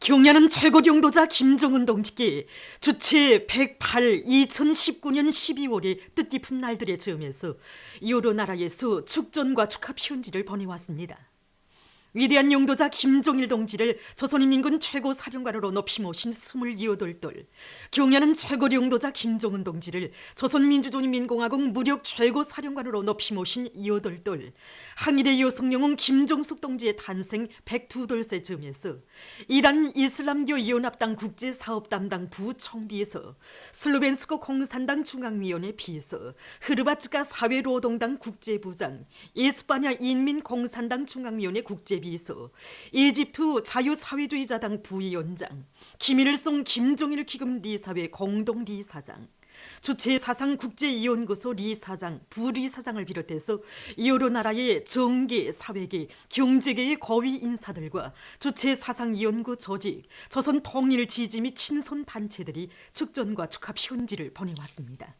경야는 최고領導자 김정은 동지께 주체 108 2019년 12월의 뜻깊은 날들의 즈음에서 여러 나라에서 축전과 축하 편지를 보내왔습니다. 위대한 용도자 김정일 동지를 조선인민군 최고사령관으로 높이 모신 28돌, 경야는 최고 용도자 김정은 동지를 조선민주주의인민공화국 무력 최고사령관으로 높이 모신 8돌, 항일의 여성영웅 김정숙 동지의 탄생 102돌째 즈음에서 이란 이슬람교 연합당 국제사업담당 부총비서, 슬로벤스크 공산당 중앙위원회 비서, 흐르바츠카 사회노동당 국제부장, 이스파냐 인민공산당 중앙위원회 국제비서, 이집트 자유사회주의자당 부위원장, 김일성 김정일 기금 리사회 공동리사장, 주체 사상 국제연구소 리사장, 부리사장을 비롯해서 여러 나라의 정계, 사회계, 경제계의 고위 인사들과 주체 사상 연구 조직, 조선 통일 지지 및 친선 단체들이 축전과 축하 편지를 보내왔습니다.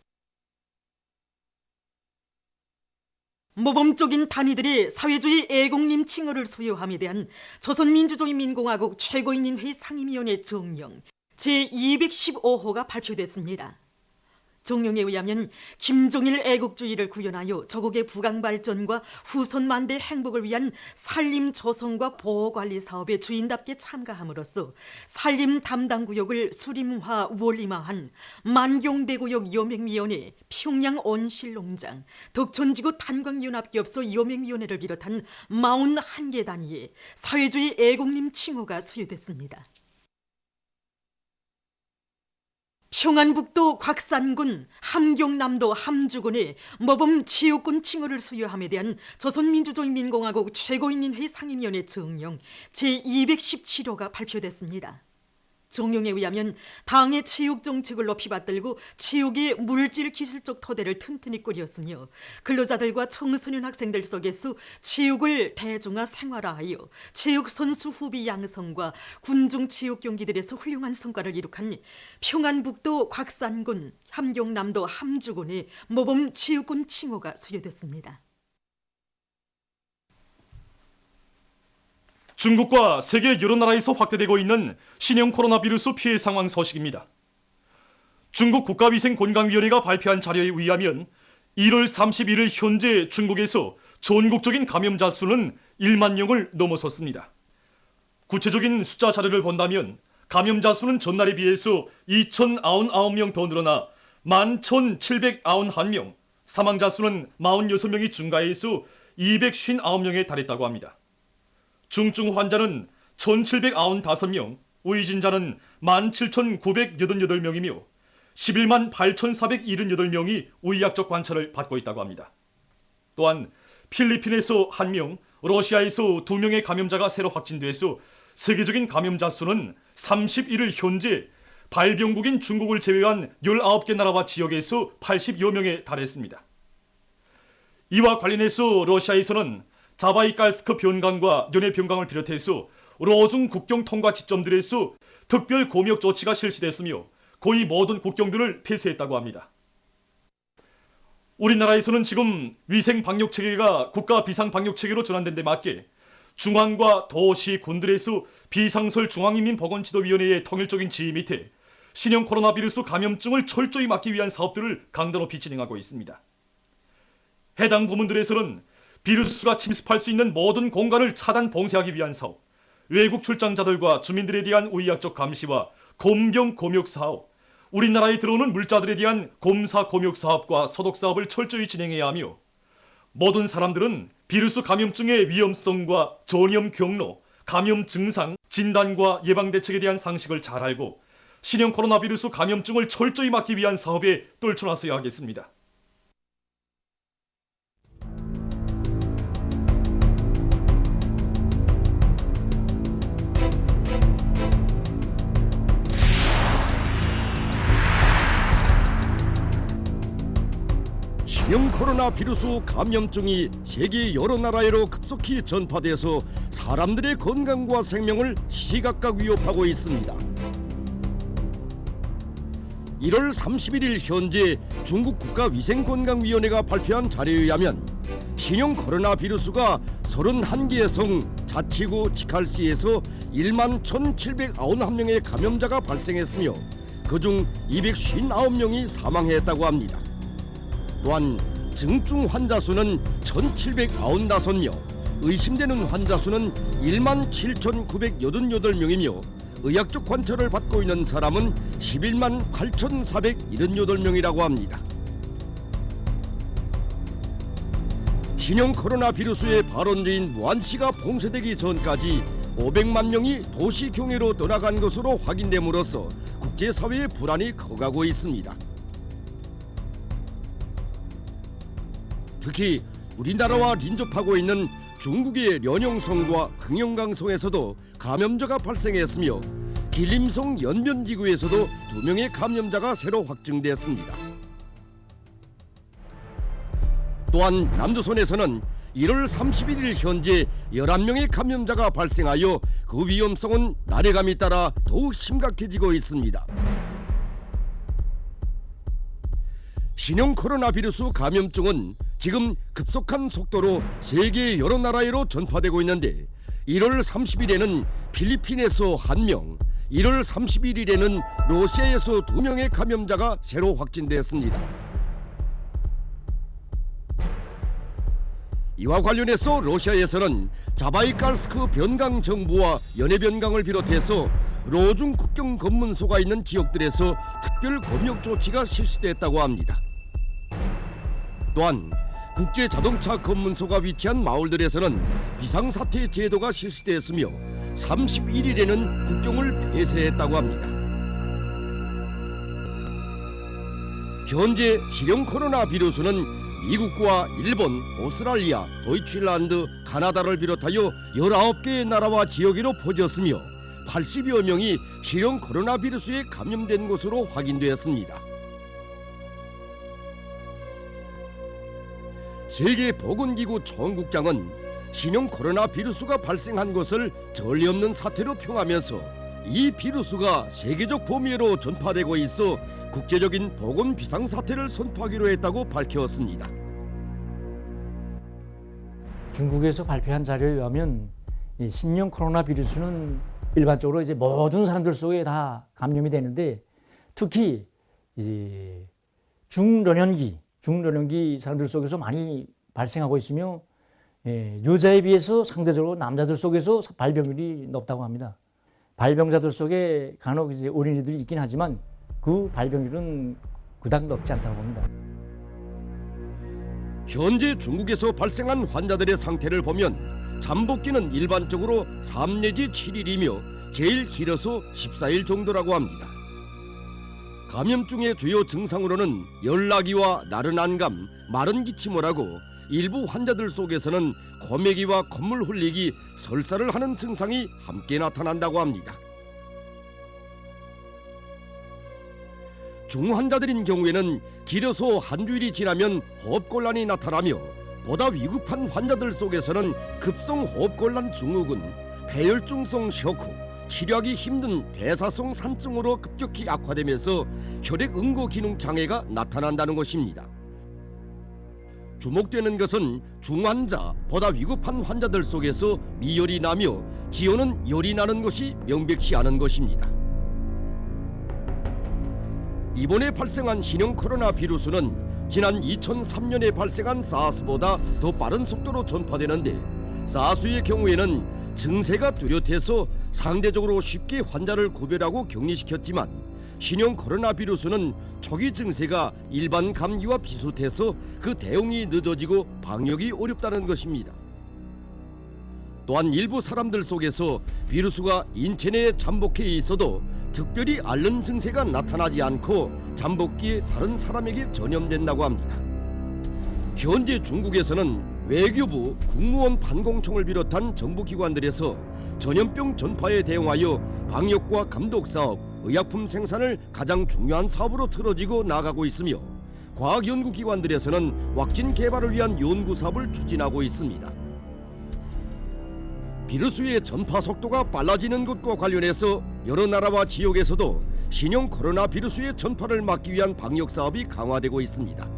모범적인 단위들이 사회주의 애국림 칭호를 소유함에 대한 조선민주주의인민공화국 최고인민회의 상임위원회 정령 제215호가 발표됐습니다. 정령에 의하면 김정일 애국주의를 구현하여 조국의 부강발전과 후손만대 행복을 위한 산림 조성과 보호관리 사업에 주인답게 참가함으로써 산림 담당구역을 수림화 원림화한 만경대구역 여명위원회, 평양 온실농장, 덕천지구 탄광연합기업소 여명위원회를 비롯한 41개 단위에 사회주의 애국림 칭호가 수여됐습니다. 평안북도 곽산군, 함경남도 함주군의 모범 체육군 칭호를 수여함에 대한 조선민주주의인민공화국 최고인민회의 상임위원회 정령 제217호가 발표됐습니다. 정령에 의하면 당의 체육 정책을 높이 받들고 체육의 물질 기술적 토대를 튼튼히 꾸렸으며 근로자들과 청소년 학생들 속에서 체육을 대중화 생활화하여 체육 선수 후비 양성과 군중 체육 경기들에서 훌륭한 성과를 이룩한 평안북도 곽산군, 함경남도 함주군의 모범 체육군 칭호가 수여됐습니다. 중국과 세계 여러 나라에서 확대되고 있는 신형 코로나 바이러스 피해 상황 소식입니다. 중국 국가위생건강위원회가 발표한 자료에 의하면 1월 31일 현재 중국에서 전국적인 감염자 수는 1만 명을 넘어섰습니다. 구체적인 숫자 자료를 본다면 감염자 수는 전날에 비해서 2,099명 더 늘어나 11,791명, 사망자 수는 46명이 증가해서 259명에 달했다고 합니다. 중증 환자는 1,795명, 의진자는 17,988명이며 11만 8,478명이 의학적 관찰을 받고 있다고 합니다. 또한 필리핀에서 1명, 러시아에서 2명의 감염자가 새로 확진돼서 세계적인 감염자 수는 31일 현재 발병국인 중국을 제외한 19개 나라와 지역에서 80여 명에 달했습니다. 이와 관련해서 러시아에서는 자바이칼스크 변강과 연해 변강을 비롯해서 로중 국경 통과 지점들에서 특별 검역 조치가 실시됐으며 거의 모든 국경들을 폐쇄했다고 합니다. 우리나라에서는 지금 위생 방역 체계가 국가 비상 방역 체계로 전환된 데 맞게 중앙과 도시, 군들에서 비상설 중앙인민보건지도위원회의 통일적인 지휘 밑에 신형 코로나 바이러스 감염증을 철저히 막기 위한 사업들을 강도 높이 진행하고 있습니다. 해당 부문들에서는 바이러스가 침습할 수 있는 모든 공간을 차단 봉쇄하기 위한 사업, 외국 출장자들과 주민들에 대한 의학적 감시와 검경 검역 사업, 우리나라에 들어오는 물자들에 대한 검사 검역 사업과 소독 사업을 철저히 진행해야 하며 모든 사람들은 바이러스 감염증의 위험성과 전염 경로, 감염 증상, 진단과 예방 대책에 대한 상식을 잘 알고 신형 코로나 바이러스 감염증을 철저히 막기 위한 사업에 떨쳐나서야 하겠습니다. 신형 코로나 바이러스 감염증이 세계 여러 나라로 급속히 전파돼서 사람들의 건강과 생명을 시각각 위협하고 있습니다. 1월 31일 현재 중국 국가위생건강위원회가 발표한 자료에 의하면 신형 코로나 바이러스가 31개 성 자치구 치칼시에서 1만 1,791명의 감염자가 발생했으며 그중 259명이 사망했다고 합니다. 또한 증증 환자 수는 1,795명, 의심되는 환자 수는 1만 7,988명이며 의학적 관찰을 받고 있는 사람은 11만 8,478명이라고 합니다. 신형 코로나 비루스의 발원지인 무안시가 봉쇄되기 전까지 500만 명이 도시 경외로 떠나간 것으로 확인됨으로써 국제사회의 불안이 커가고 있습니다. 특히 우리나라와邻접하고 있는 중국의 련용성과 흥영강성에서도 감염자가 발생했으며 길림성 연변지구에서도 2명의 감염자가 새로 확정됐습니다. 또한 남조선에서는 1월 31일 현재 11명의 감염자가 발생하여 그 위험성은 날아감에 따라 더욱 심각해지고 있습니다. 신형 코로나 비루스 감염증은 지금 급속한 속도로 세계 여러 나라로 전파되고 있는데 1월 30일에는 필리핀에서 1명, 1월 31일에는 러시아에서 2명의 감염자가 새로 확진됐습니다. 이와 관련해서 러시아에서는 자바이칼스크 변강 정부와 연해 변강을 비롯해서 로중 국경 검문소가 있는 지역들에서 특별 검역 조치가 실시됐다고 합니다. 또한 국제 자동차 검문소가 위치한 마을들에서는 비상사태 제도가 실시됐으며 31일에는 국경을 폐쇄했다고 합니다. 현재 신형 코로나 비루스는 미국과 일본, 오스트랄리아, 도이칠란드, 카나다를 비롯하여 19개의 나라와 지역으로 퍼졌으며 80여 명이 신형 코로나 비루스에 감염된 것으로 확인되었습니다. 세계보건기구 총국장은 신형 코로나 비루스가 발생한 것을 전례 없는 사태로 평하면서 이 비루스가 세계적 범위로 전파되고 있어 국제적인 보건 비상사태를 선포하기로 했다고 밝혔습니다. 중국에서 발표한 자료에 의하면 이 신형 코로나 비루스는 일반적으로 이제 모든 사람들 속에 다 감염이 되는데 특히 이 중전염기 사람들 속에서 많이 발생하고 있으며 여자에 비해서 상대적으로 남자들 속에서 발병률이 높다고 합니다. 발병자들 속에 간혹 이제 어린이들이 있긴 하지만 그 발병률은 그닥 높지 않다고 봅니다. 현재 중국에서 발생한 환자들의 상태를 보면 잠복기는 일반적으로 3 내지 7일이며 제일 길어서 14일 정도라고 합니다. 감염증의 주요 증상으로는 열나기와 나른한 감, 마른 기침을 하고 일부 환자들 속에서는 고매기와 콧물 흘리기, 설사를 하는 증상이 함께 나타난다고 합니다. 중환자들인 경우에는 길어서 한 주일이 지나면 호흡곤란이 나타나며 보다 위급한 환자들 속에서는 급성 호흡곤란 증후군, 폐혈증성 쇼크, 치료하기 힘든 대사성 산증으로 급격히 악화되면서 혈액 응고 기능 장애가 나타난다는 것입니다. 주목되는 것은 중환자, 보다 위급한 환자들 속에서 미열이 나며 지어는 열이 나는 것이 명백치 않은 것입니다. 이번에 발생한 신형 코로나 비루스는 지난 2003년에 발생한 사스보다 더 빠른 속도로 전파되는데 사스의 경우에는 증세가 뚜렷해서 상대적으로 쉽게 환자를 구별하고 격리시켰지만 신형 코로나 비루스는 초기 증세가 일반 감기와 비슷해서 그 대응이 늦어지고 방역이 어렵다는 것입니다. 또한 일부 사람들 속에서 비루스가 인체 내에 잠복해 있어도 특별히 앓는 증세가 나타나지 않고 잠복기에 다른 사람에게 전염된다고 합니다. 현재 중국에서는 외교부, 국무원 반공청을 비롯한 정부기관들에서 전염병 전파에 대응하여 방역과 감독사업, 의약품 생산을 가장 중요한 사업으로 틀어지고 나가고 있으며 과학연구기관들에서는 왁신 개발을 위한 연구사업을 추진하고 있습니다. 비루스의 전파 속도가 빨라지는 것과 관련해서 여러 나라와 지역에서도 신형 코로나 비루스의 전파를 막기 위한 방역사업이 강화되고 있습니다.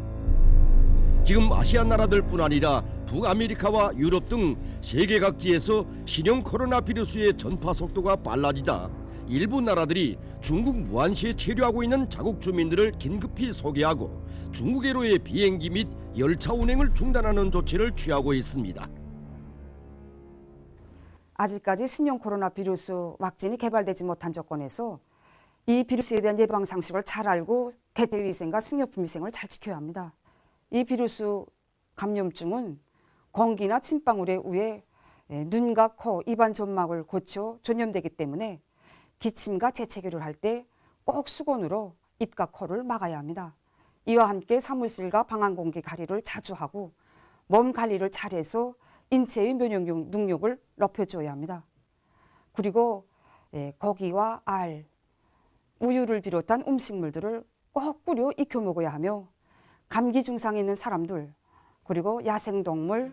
지금 아시아 나라들뿐 아니라 북아메리카와 유럽 등 세계 각지에서 신형 코로나 비루스의 전파 속도가 빨라지자 일부 나라들이 중국 무안시에 체류하고 있는 자국 주민들을 긴급히 소개하고 중국해로의 비행기 및 열차 운행을 중단하는 조치를 취하고 있습니다. 아직까지 신형 코로나 비루스 왁진이 개발되지 못한 조건에서 이 비루스에 대한 예방 상식을 잘 알고 개체위생과 식료품 위생을 잘 지켜야 합니다. 이 비루스 감염증은 공기나 침방울에 의해 눈과 코, 입안 점막을 고쳐 전염되기 때문에 기침과 재채기를 할 때 꼭 수건으로 입과 코를 막아야 합니다. 이와 함께 사무실과 방 안 공기 관리를 자주 하고 몸 관리를 잘해서 인체의 면역 능력을 높여줘야 합니다. 그리고 고기와 알, 우유를 비롯한 음식물들을 꼭 끓여 익혀 먹어야 하며 감기 증상이 있는 사람들 그리고 야생동물,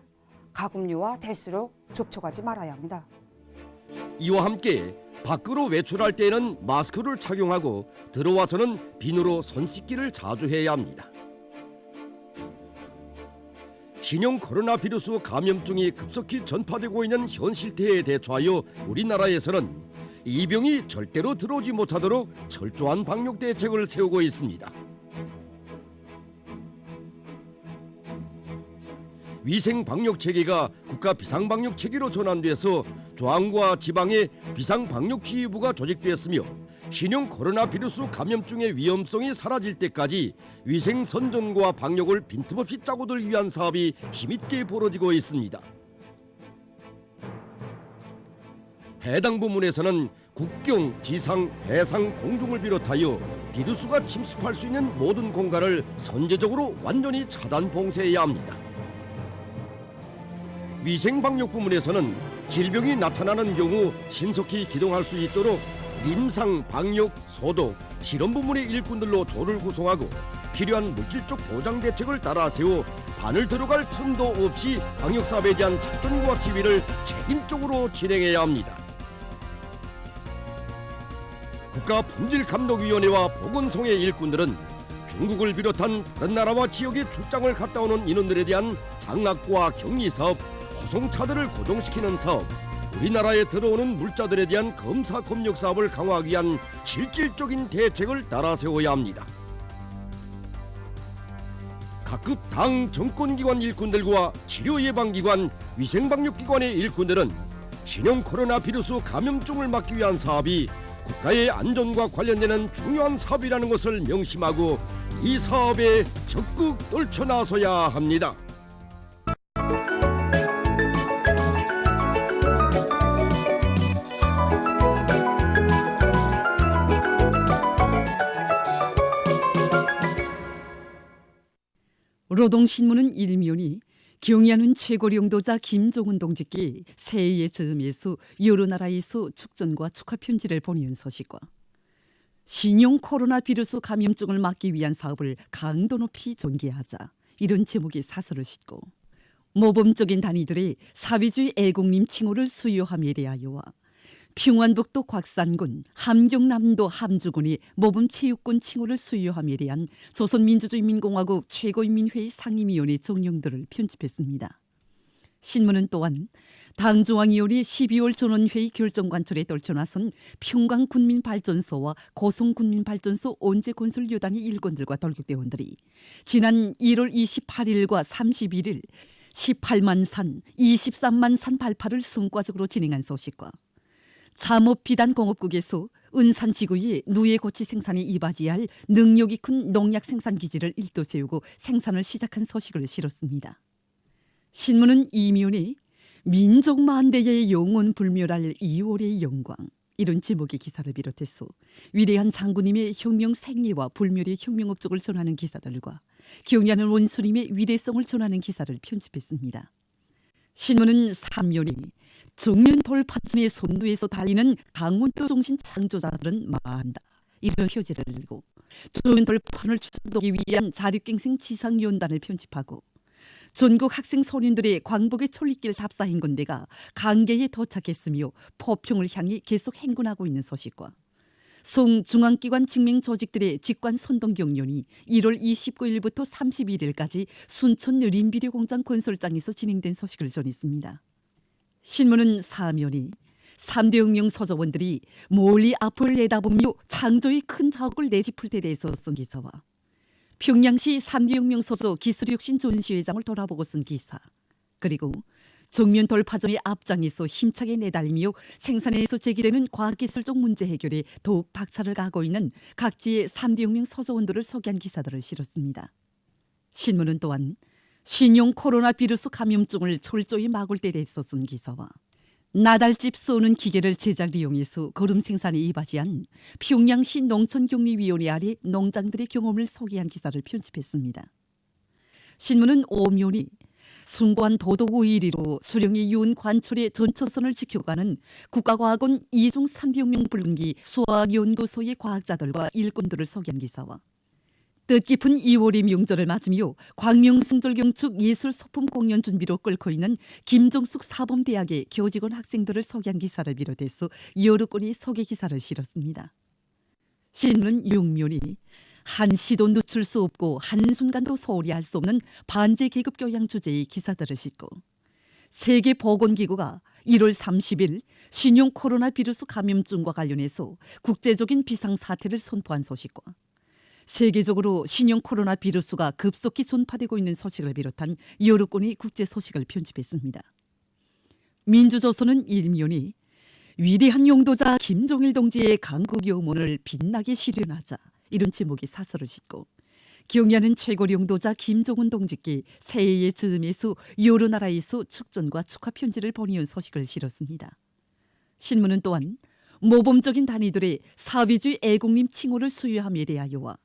가금류와 될수록 접촉하지 말아야 합니다. 이와 함께 밖으로 외출할 때에는 마스크를 착용하고 들어와서는 비누로 손 씻기를 자주 해야 합니다. 신형 코로나 비루스 감염증이 급속히 전파되고 있는 현 실태에 대처하여 우리나라에서는 이 병이 절대로 들어오지 못하도록 철저한 방역 대책을 세우고 있습니다. 위생 방역 체계가 국가 비상 방역 체계로 전환돼서 중앙과 지방의 비상 방역 지휘부가 조직됐으며 신형 코로나 비루스 감염증의 위험성이 사라질 때까지 위생 선전과 방역을 빈틈없이 짜고들 위한 사업이 힘있게 벌어지고 있습니다. 해당 부문에서는 국경, 지상, 해상, 공중을 비롯하여 비루스가 침습할 수 있는 모든 공간을 선제적으로 완전히 차단 봉쇄해야 합니다. 위생방역 부문에서는 질병이 나타나는 경우 신속히 기동할 수 있도록 임상, 방역, 소독, 실험 부문의 일꾼들로 조를 구성하고 필요한 물질적 보장 대책을 따라 세워 바늘 들어갈 틈도 없이 방역사업에 대한 작전과 지휘를 책임적으로 진행해야 합니다. 국가품질감독위원회와 보건성의 일꾼들은 중국을 비롯한 다른 나라와 지역에 출장을 갔다 오는 인원들에 대한 장학과 격리사업, 호송차들을 고정시키는 사업, 우리나라에 들어오는 물자들에 대한 검사 검역 사업을 강화하기 위한 실질적인 대책을 따라 세워야 합니다. 각급 당 정권기관 일꾼들과 치료예방기관, 위생방역기관의 일꾼들은 신형 코로나 비루스 감염증을 막기 위한 사업이 국가의 안전과 관련되는 중요한 사업이라는 것을 명심하고 이 사업에 적극 떨쳐나서야 합니다. 노동신문은 일면이 경의하는 최고領導자 김정은 동지께 새해의 즈음에서 여러 나라에서 축전과 축하 편지를 보내온 소식과 신형 코로나 비루스 감염증을 막기 위한 사업을 강도 높이 전개하자 이런 제목의 사설을 싣고 모범적인 단위들의 사회주의 애국림 칭호를 수여함에 대하여와 평안북도 곽산군, 함경남도 함주군의 모범체육군 칭호를 수여함에 대한 조선민주주의인민공화국 최고인민회의 상임위원회 정령들을 편집했습니다. 신문은 또한 당중앙위원회 12월 전원회의 결정관철에 떨쳐나선 평강군민발전소와 고성군민발전소 온재건설 여단의 일꾼들과 돌격대원들이 지난 1월 28일과 31일 18만 산, 23만 산 발파를 성과적으로 진행한 소식과 잠업비단공업국에서 은산지구의 누에고치 생산에 이바지할 능력이 큰 농약 생산기지를 일도 세우고 생산을 시작한 소식을 실었습니다. 신문은 이면에 민족만대의 영원 불멸할 2월의 영광 이런 제목의 기사를 비롯해서 위대한 장군님의 혁명 생애와 불멸의 혁명 업적을 전하는 기사들과 경의하는 원수님의 위대성을 전하는 기사를 편집했습니다. 신문은 3면에 정면 돌파진의 선두에서 달리는 강원도 정신 창조자들은 마한다. 이런 표지를 들고 정면 돌파진을 추동하기 위한 자립갱생 지상연단을 편집하고 전국 학생 소년들의 광복의 천리길 답사행군대가 강계에 도착했으며 포평을 향해 계속 행군하고 있는 소식과 송중앙기관 직맹 조직들의 직관 선동 경연이 1월 29일부터 31일까지 순천 림비료 공장 건설장에서 진행된 소식을 전했습니다. 신문은 사면이 3대 혁명 서저원들이 멀리 앞을 내다보며 창조의 큰 자극을 내짚을 때 대해서 쓴 기사와 평양시 3대 혁명 서저 기술혁신 전시회장을 돌아보고 쓴 기사, 그리고 정면 돌파전의 앞장에서 힘차게 내달리며 생산에서 제기되는 과학기술적 문제 해결에 더욱 박차를 가하고 있는 각지의 3대 혁명 서저원들을 소개한 기사들을 실었습니다. 신문은 또한 신형 코로나 비루스 감염증을 철저히 막을 때 대해서 쓴 기사와 나달집 쏘는 기계를 제작 이용해서 거름 생산에 이바지한 평양시 농촌격리위원회 아래 농장들의 경험을 소개한 기사를 편집했습니다. 신문은 오면이 숭고한 도덕 우위리로 수령의 유은 관철의 전초선을 지켜가는 국가과학원 2중 3대 혁명 불응기 수학연구소의 과학자들과 일꾼들을 소개한 기사와 뜻깊은 2월의 명절을 맞으며 광명승절경축 예술소품 공연 준비로 끓고 있는 김정숙 사범대학의 교직원 학생들을 소개한 기사를 비롯해서 여러 건의 소개 기사를 실었습니다. 신문은 육면이 한시도 늦출 수 없고 한순간도 소홀히 할 수 없는 반제 계급 교양 주제의 기사들을 싣고 세계보건기구가 1월 30일 신형 코로나 비루스 감염증과 관련해서 국제적인 비상사태를 선포한 소식과 세계적으로 신형 코로나 비루스가 급속히 전파되고 있는 소식을 비롯한 여러 건의 국제 소식을 편집했습니다. 민주조선은 일면이 위대한 용도자 김종일 동지의 강국 영혼을 빛나게 실현하자, 이런 제목의 사설을 싣고 경야는 최고 용도자 김정은 동지께 새해의 즈음에서 여러 나라에서 축전과 축하 편지를 보내온 소식을 실었습니다. 신문은 또한 모범적인 단위들의 사회주의 애국림 칭호를 수여함에 대하여와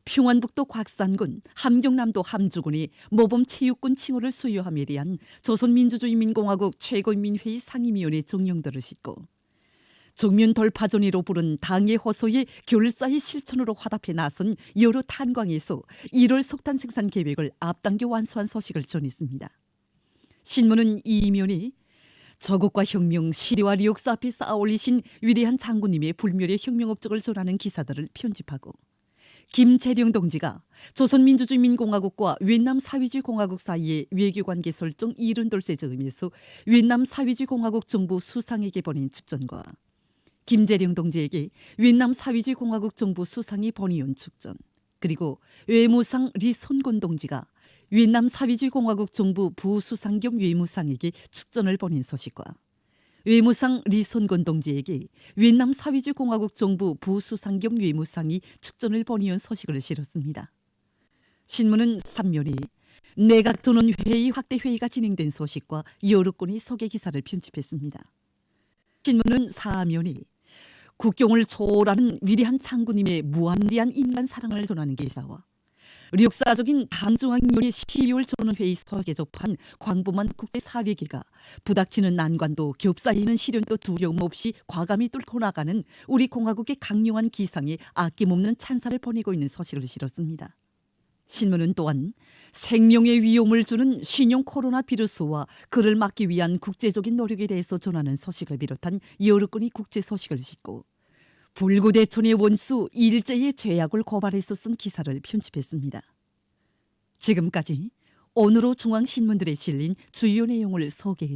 평안북도 곽산군, 함경남도 함주군이 모범체육군 칭호를 수여함에 대한 조선민주주의인민공화국 최고인민회의 상임위원회 정령들을 싣고 정면 돌파전이로 부른 당의 호소에 결사의 실천으로 화답해 나선 여러 탄광에서 1월 석탄 생산 계획을 앞당겨 완수한 소식을 전했습니다. 신문은 이면이 저국과 혁명, 시대와 역사 앞에 쌓아올리신 위대한 장군님의 불멸의 혁명 업적을 전하는 기사들을 편집하고 김재룡 동지가 조선민주주의인민공화국과越南 사회주의공화국 사이의 외교관계 설정 72세 즈음에서越南 사회주의공화국 정부 수상에게 보낸 축전과 김재룡 동지에게越南 사회주의공화국 정부 수상이 보내온 축전, 그리고 외무상 리손곤 동지가越南 사회주의공화국 정부 부수상 겸 외무상에게 축전을 보낸 소식과 외무상 리손곤 동지에게越南 사회주의공화국 정부 부수상 겸 외무상이 축전을 보내온 소식을 실었습니다. 신문은 3면이 내각전원회의 확대 회의가 진행된 소식과 여러 건의 소개 기사를 편집했습니다. 신문은 4면이 국경을 초월하는 위대한 장군님의 무한대한 인간 사랑을 전하는 기사와 역사적인 당중앙위원회 12월 전원회의 소개 접한 광범한 국제사회계가 부닥치는 난관도 겹사이는 시련도 두려움 없이 과감히 뚫고 나가는 우리 공화국의 강력한 기상에 아낌없는 찬사를 보내고 있는 소식을 실었습니다. 신문은 또한 생명의 위험을 주는 신형 코로나 비루스와 그를 막기 위한 국제적인 노력에 대해서 전하는 소식을 비롯한 여러 건의 국제 소식을 싣고 불구대천의 원수 일제의 죄악을 고발해서 쓴 기사를 편집했습니다. 지금까지 오늘호 중앙신문들에 실린 주요 내용을 소개했습니다.